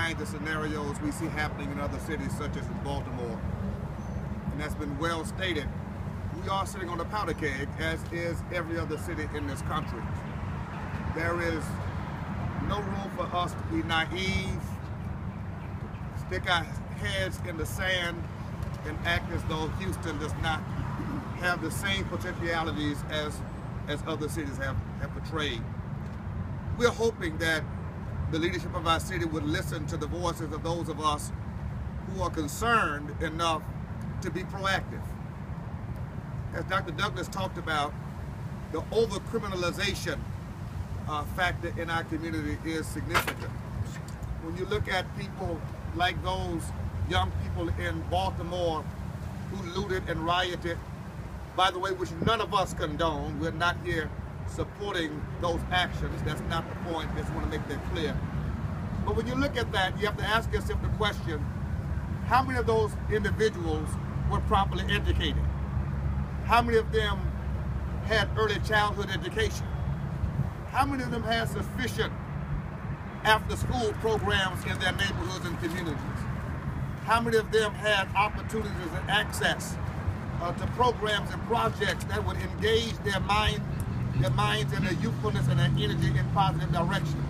kinds of scenarios we see happening in other cities, such as in Baltimore. And that's been well stated. We are sitting on a powder keg, as is every other city in this country. There is no room for us to be naive, stick our heads in the sand, and act as though Houston does not have the same potentialities as other cities have portrayed. We're hoping that the leadership of our city would listen to the voices of those of us who are concerned enough to be proactive. As Dr. Douglas talked about, the over-criminalization factor in our community is significant. When you look at people like those young people in Baltimore who looted and rioted, by the way, which none of us condone, we're not here supporting those actions. That's not the point. I just want to make that clear. But when you look at that, you have to ask yourself the question, how many of those individuals were properly educated? How many of them had early childhood education? How many of them had sufficient after-school programs in their neighborhoods and communities? How many of them had opportunities and access to programs and projects that would engage their minds and their youthfulness and their energy in positive directions?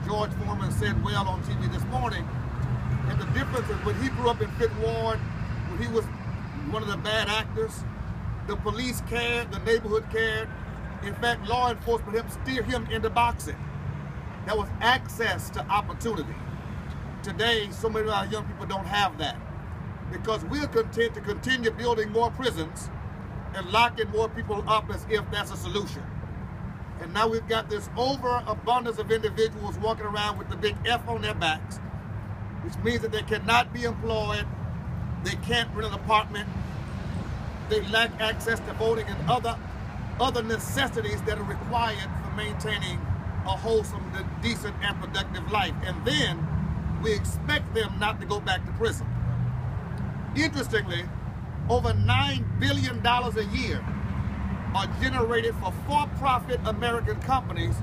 George Foreman said well on TV this morning that the difference is when he grew up in Fifth Ward, when he was one of the bad actors, the police cared, the neighborhood cared. In fact, law enforcement helped steer him into boxing. There was access to opportunity. Today, so many of our young people don't have that because we're content to continue building more prisons and locking more people up as if that's a solution. And now we've got this overabundance of individuals walking around with the big F on their backs, which means that they cannot be employed, they can't rent an apartment, they lack access to voting and other necessities that are required for maintaining a wholesome, decent, and productive life. And then we expect them not to go back to prison. Interestingly, over $9 billion a year are generated for for-profit American companies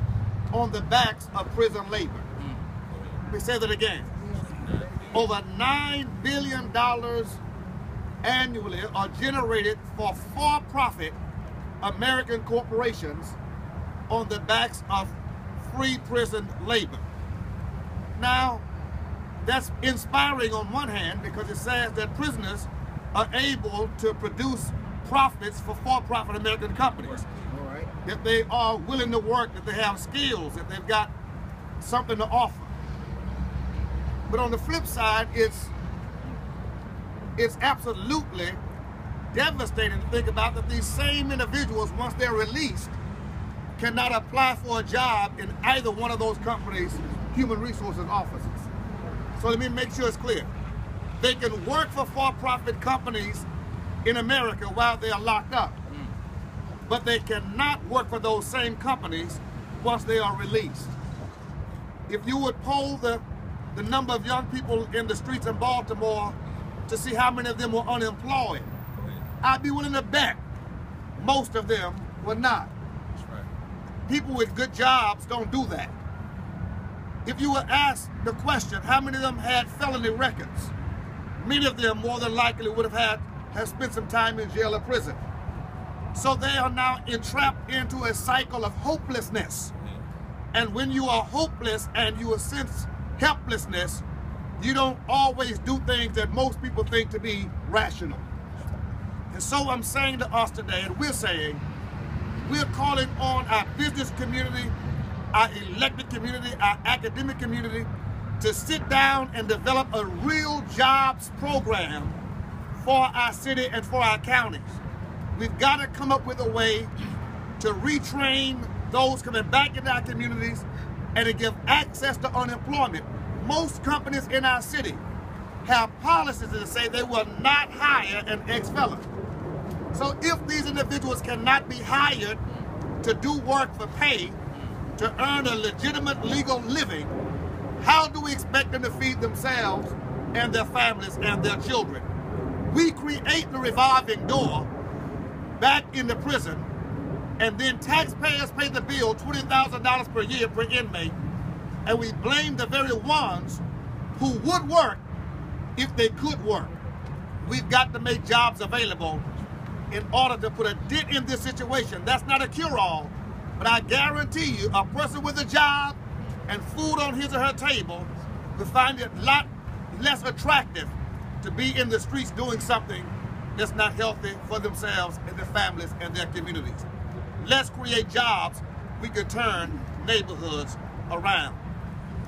on the backs of prison labor. Let me say that again. Over $9 billion annually are generated for for-profit American corporations on the backs of free prison labor. Now, that's inspiring on one hand because it says that prisoners are able to produce profits for for-profit American companies. All right. That they are willing to work, that they have skills, that they've got something to offer. But on the flip side, it's absolutely devastating to think about that these same individuals, once they're released, cannot apply for a job in either one of those companies' human resources offices. So let me make sure it's clear. They can work for for-profit companies in America while they are locked up, but they cannot work for those same companies once they are released. If you would poll the number of young people in the streets in Baltimore to see how many of them were unemployed, I'd be willing to bet most of them were not. That's right. People with good jobs don't do that. If you were asked the question, how many of them had felony records? Many of them more than likely would have spent some time in jail or prison. So they are now entrapped into a cycle of hopelessness. And when you are hopeless and you sense helplessness, you don't always do things that most people think to be rational. And so I'm saying to us today, and we're saying, we're calling on our business community, our elected community, our academic community to sit down and develop a real jobs program for our city and for our counties. We've got to come up with a way to retrain those coming back into our communities and to give access to unemployment. Most companies in our city have policies that say they will not hire an ex-felon. So if these individuals cannot be hired to do work for pay, to earn a legitimate legal living, how do we expect them to feed themselves and their families and their children? We create the revolving door back into prison, and then taxpayers pay the bill, $20,000 per year per inmate, and we blame the very ones who would work if they could work. We've got to make jobs available in order to put a dent in this situation. That's not a cure-all, but I guarantee you a person with a job and food on his or her table will find it a lot less attractive to be in the streets doing something that's not healthy for themselves and their families and their communities. Let's create jobs. We can turn neighborhoods around.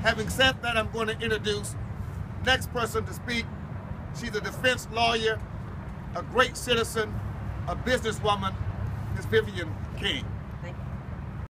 Having said that, I'm going to introduce next person to speak. She's a defense lawyer, a great citizen, a businesswoman, Ms. Vivian King.